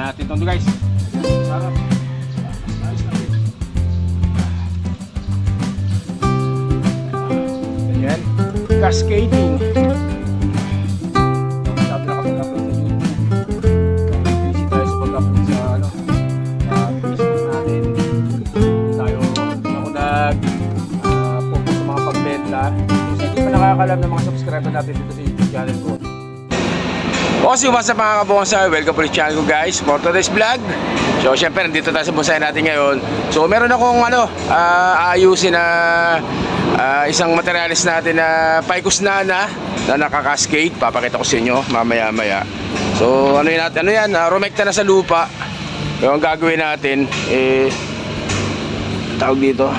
natin ito guys. Sarap. Ayos natin. Ganyan. Cascading. Sabi na kapag upload sa YouTube. Busy tayo sa pag-upload sa ano. Facebook natin. Tayo ako nag-focus sa mga pagbenta. Kasi hindi pa nakakalam ng mga subscriber natin dito sa YouTube channel ko. What's up mga kabonsay? Welcome to the channel ko guys, for today's vlog. So syempre nandito tayo sa bonsai natin ngayon. So meron akong aayusin na isang materialis natin na Ficus nana na nakaka-cascade. Papakita ko sa inyo mamaya. So ano yan, rumekta na sa lupa. Pero ang gagawin natin tawag dito.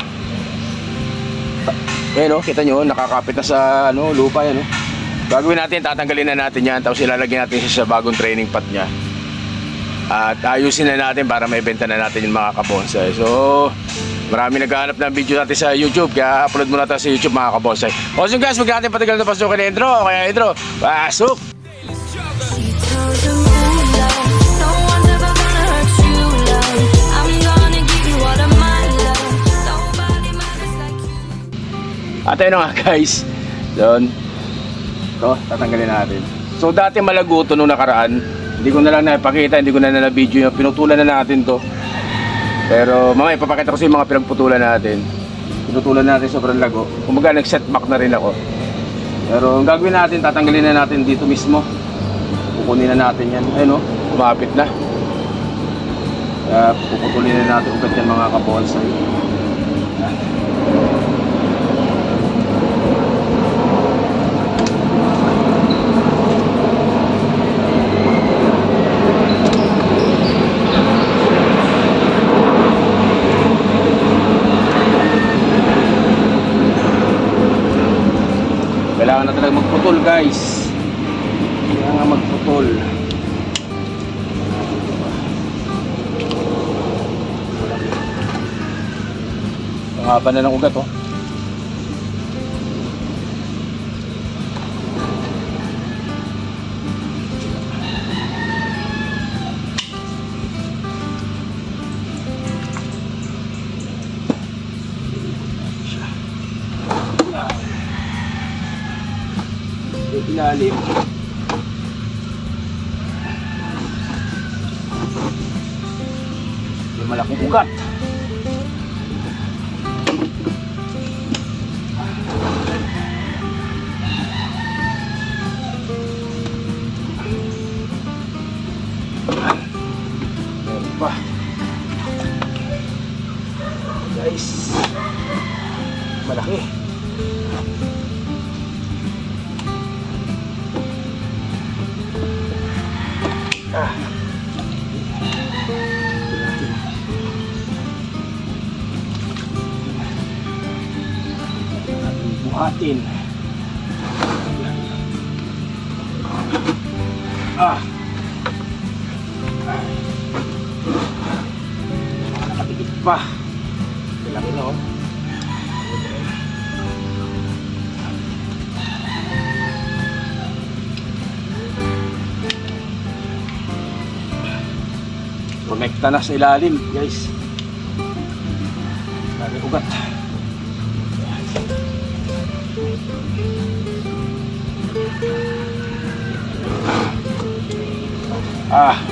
Ayan kita nyo, nakakapit na sa lupa yan Gagawin natin, tatanggalin na natin yan. Tapos ilalagyan natin siya sa bagong training pot nya. At ayusin na natin para maibenta na natin yung mga kabonsai. So marami naghahanap ng video natin sa YouTube, kaya upload muna tayo sa YouTube mga kabonsai. So guys, huwag natin patagal na pasukin na intro. Kaya intro, pasok! At ayun na nga guys, doon tatanggalin natin. So dati malago ito nung nakaraan. Hindi ko na lang naipakita, hindi ko na na-video yung pinutulan na natin to. Pero mamaya ipapakita ko sa yung mga pinagputulan natin. Pinutulan natin sobrang lago. Kumbaga nag-setback na rin ako. Pero ang gagawin natin, tatanggalin na natin dito mismo. Kukunin na natin yan. Ayun kumapit na. Puputulin na natin ugat yan mga kabonsai. Kailangan na talaga magputol guys. Kailangan magputol. Ang haba na ng ugat ilalim. May malaking ugat. Meron pa. Guys, malaki. Buhatin. Nakatikip pa. Laki na Connecta na sa ilalim guys. Lagi ugat.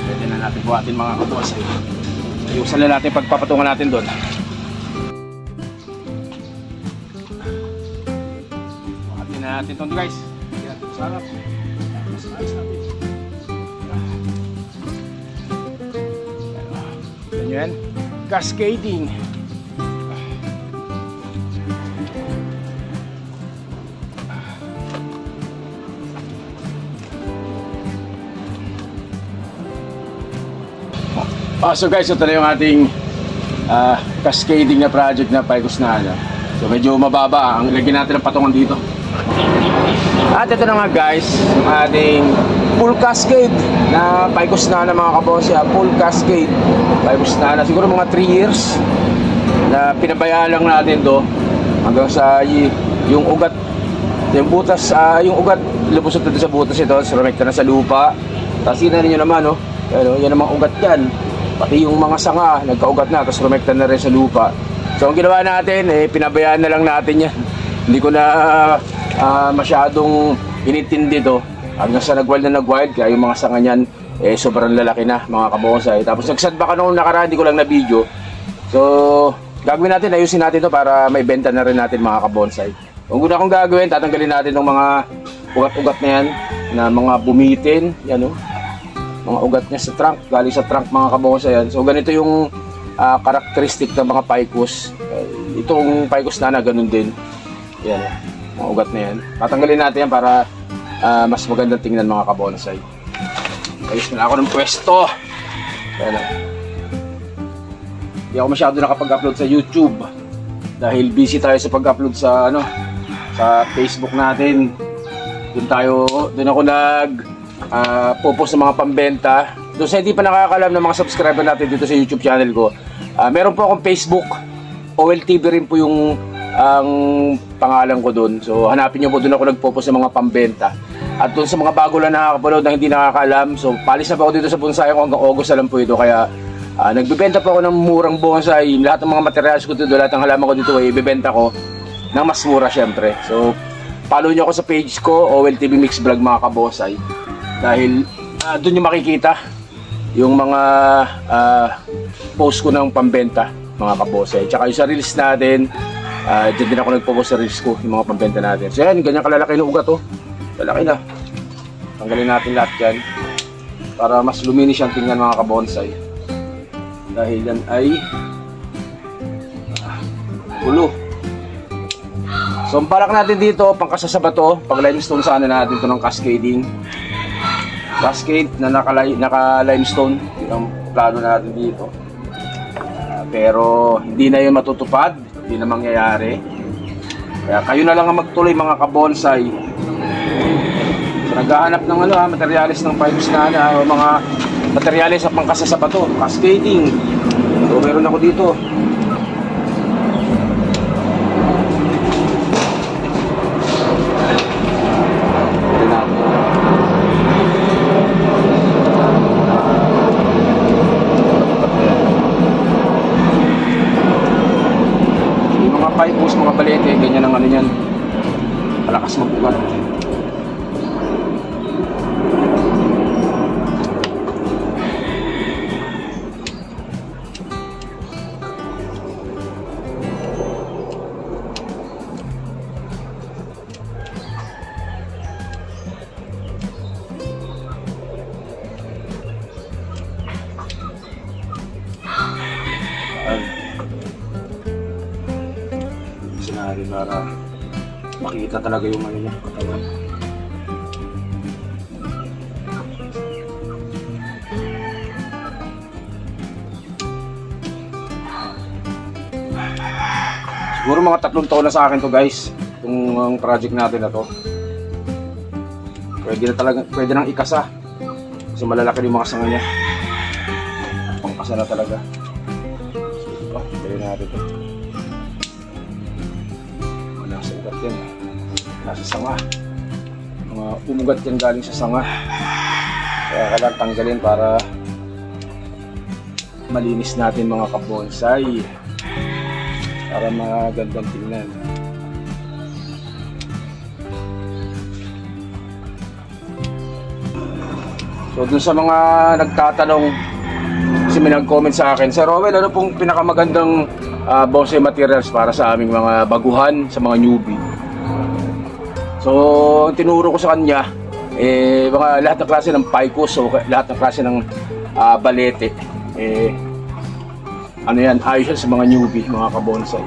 Pwede na natin buhatin mga kabonsai. Ayusan na natin pagpapatungan natin doon. Buhatin na natin ito guys. Sarap. Ayos natin. Yan, cascading. So guys, ito na yung ating cascading na project na Ficus nana. So medyo mababa, ang lagyan natin ng patungan dito. At ito na nga guys, yung ating full cascade na Ficus nana mga kabonsai. Full cascade Ficus nana, siguro mga 3 years na pinabayaan lang natin to hanggang sa yung ugat, yung butas, yung ugat lubusot na sa butas ito, so rumekta na sa lupa. Tapos tingnan niyo naman Yan ang mga ugat yan. Pati yung mga sanga, nagkaugat na, tapos rumekta na rin sa lupa. So ang ginawa natin, pinabayaan na lang natin yan. Hindi ko na masyadong inintindi to. Hanggang sa nag-wild na nag-wild, kaya yung mga sanga niyan, sobrang lalaki na, mga kabonsai. Tapos nagsadba ka noong nakaraan, hindi ko lang na video. So, gagawin natin, ayusin natin to para may benta na rin natin, mga kabonsai. Kung guna akong gagawin, tatanggalin natin ng mga ugat-ugat na yan, na mga bumitin, yan o. Mga ugat niya sa trunk, galing sa trunk, mga kabonsai yan. So, ganito yung karakteristik ng mga picus. Itong picus na ganun din. Yan, mga ugat na yan. Tatanggalin natin yan para mas magandang tingnan, mga kabonsai. Ayos na ako ng pwesto. Yan. Hindi ako masyado nakapag-upload sa YouTube dahil busy tayo sa pag-upload sa sa Facebook natin. Doon ako popost ng mga pambenta. Doon sa hindi pa nakakalam ng mga subscriber natin dito sa YouTube channel ko, meron po akong Facebook, OLTV rin po yung ang pangalan ko doon. So hanapin nyo po, doon ako nagpopost ng mga pambenta. At doon sa mga bago lang nakakapanood na hindi nakakalam, so palis na po ako dito sa bonsai ko, hanggang August na lang po ito. Kaya nagbibenta po ako ng murang bonsai. Lahat ng mga materials ko dito, lahat ng halaman ko dito ay ibibenta ko ng mas mura syempre. So follow nyo ako sa page ko, OLTV Mix Vlog, mga kabonsai. Dahil doon nyo makikita yung mga post ko ng pambenta, mga kabonsai. Tsaka yung sa reels natin, dyan din ako nagpo-post sa reels ko, yung mga pambenta natin. So yan, ganyan kalalaki ng ugat oh. Lalaki na. Tanggalin natin lahat yan para mas luminis yung tingnan, mga kabonsai. Dahil yan ay ulo. So ang balak natin dito, pangkasasaba to, pag limestone sana natin to ng cascading. Cascade na naka-limestone, yun ang plano natin dito. Pero hindi na yun matutupad, hindi na mangyayari. Kaya kayo na lang ang magtuloy, mga kabonsai. So naghahanap ng materialis ng pipes na o mga materialis sa pangkasasaba to, cascading. So meron ako dito. Pipes, mga balete, ganyan ang yan. Malakas mabukat. Para makikita talaga yung niya, katawan. Siguro mga 3 taon na sa akin to, guys, itong project natin na to. Pwede nang ikasa kasi malalaki yung mga sanga niya. Pangkasa na talaga. So, pwede natin to. Nasa ugat yan, nasa sanga, mga umugat yan galing sa sanga. Kaya kailangan tanggalin para malinis natin, mga kabonsai, para magandang tingnan. So dun sa mga nagtatanong, kasi may nag-comment sa akin, Sir Rowel, ano pong pinakamagandang bonsai materials para sa aming mga baguhan, sa mga newbie? So ang tinuro ko sa kanya, mga lahat ng klase ng picus, o lahat ng klase ng balete, yan, ayos yan sa mga newbie, mga kabonsai.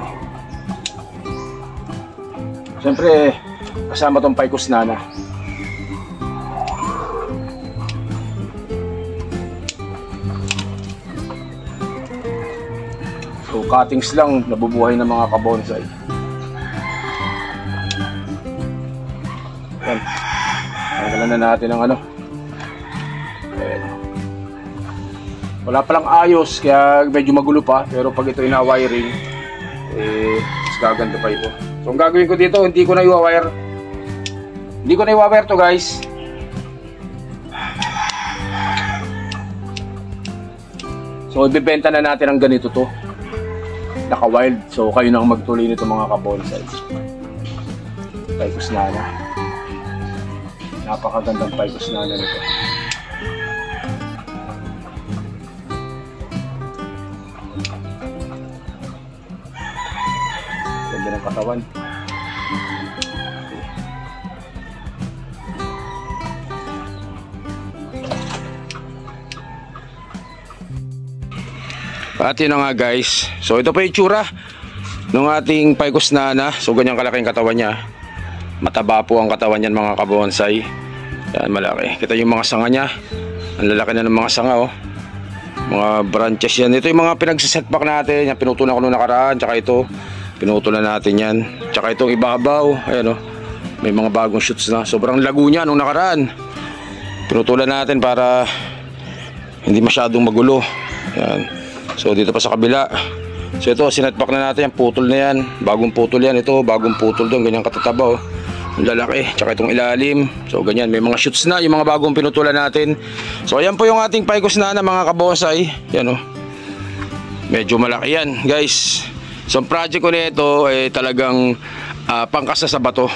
Siyempre kasama tong picus nana. So cuttings lang, nabubuhay ng mga kabonsai. Yan. Tanggalan na natin ang Ayan. Wala palang ayos, kaya medyo magulo pa. Pero pag ito ina-wiring, mas gaganda pa ito. So ang gagawin ko dito, hindi ko na i-wire. Hindi ko na i-wire to, guys. So ibebenta na natin ang ganito to. Naka-wild. So kayo nang magtuloy nito mga kabonsai. Ficus nana. Napakagandang ficus nana nito. Ganda ng katawan. At yun na nga guys. So ito pa yung itsura ng ating ficus nana. So ganyang kalaking katawan niya. Mataba po ang katawan niyan mga kabonsai. Yan, malaki. Kita yung mga sanga niya. Ang lalaki na ng mga sanga oh. Mga branches yan. Ito yung mga pinagsisetback natin. Yan, pinutulan ko nung nakaraan. Tsaka ito, pinutulan natin yan. Tsaka itong ibabaw. Ayan oh. May mga bagong shoots na. Sobrang lago niya nung nakaraan. Pinutulan natin para hindi masyadong magulo. Yan. So dito pa sa kabila. So ito, sinetback na natin yan. Putol na yan. Bagong putol yan. Ito, bagong putol doon. Ganyang katataba oh. Yung lalaki, tsaka itong ilalim. So ganyan, may mga shoots na. Yung mga bagong pinutulan natin. So ayan po yung ating ficus nana mga kabonsai. Yan oh. Medyo malaki yan guys. So ang project ko nito talagang pangkasa sa bato.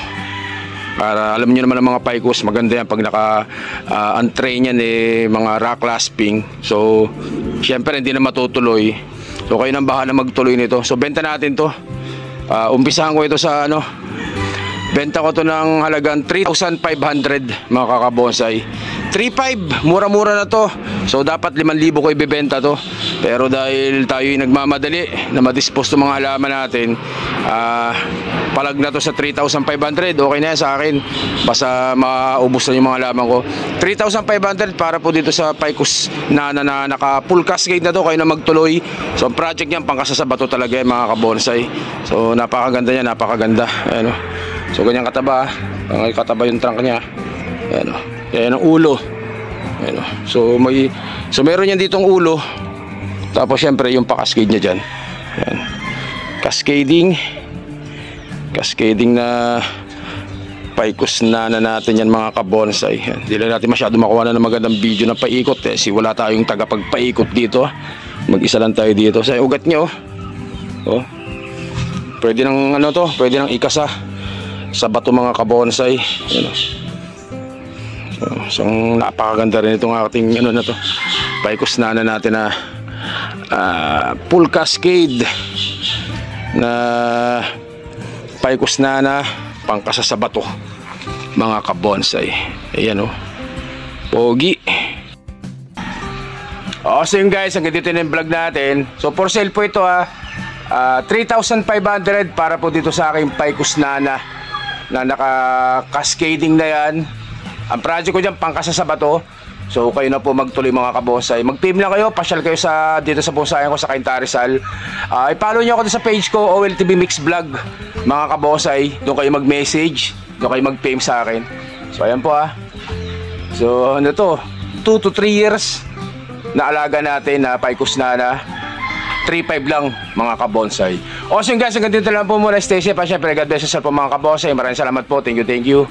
Para alam niyo naman ang mga ficus, maganda yan pag naka-untrain yan mga rock clasping. So syempre hindi na matutuloy. So kayo nang bahala magtuloy nito. So benta natin to. Umpisahan ko ito sa benta ko to ng halagang 3,500 mga kakabonsai. 3,500, mura-mura na to. So dapat 5,000 ko ibebenta to. Pero dahil tayo yung nagmamadali na madispose to mga halaman natin, palag na to sa 3,500. Okay na yan sa akin. Basta maubos na yung mga halaman ko. 3,500 para po dito sa ficus na naka full cascade na to. Kayo na magtuloy. So ang project niyan pangkasa sa bato talaga mga kabonsai. So napakaganda niya, napakaganda. Ayan o. So ganyan kataba, kataba yung trunk niya. Ayan o. Ayan ang ulo. Ayan o. So meron yan ditong ulo. Tapos syempre yung pa-cascade niya dyan. Ayan. Cascading na ficus nana natin yan mga kabonsai. Hindi lang natin masyado makuha na ng magandang video na paikot kasi wala tayong tagapagpaikot dito. Mag-isa lang tayo dito. Sa ugat niya oh. Pwede nang pwede nang ikasa sa bato mga kabonsai. Ayan o. So napakaganda rin itong ating na to. Ficus nana natin na full cascade na ficus nana pangkasa sa bato mga kabonsai. Ayan o. Pogi. So yun guys, hanggang dito na yung vlog natin. So for sale po ito 3,500 para po dito sa aking ficus nana na naka-cascading na yan. Ang project ko dyan pangkasa sa bato. So kayo na po magtuloy mga kabonsai. Mag-PM lang kayo, pasyal kayo dito sa bonsayan ko sa Cainta Rizal. I-follow nyo ako sa page ko, OLTV Mix Vlog mga kabonsai. Doon kayo mag-message, doon kayo mag-PM sa akin. So ayan po So ano to, 2 to 3 years na alaga natin na ficus nana. 3,500 lang mga kabonsai. So yun guys, hanggang dito lang po muna. Stay safe. Siyempre God bless us po mga kabonsai. Maraming salamat po. Thank you.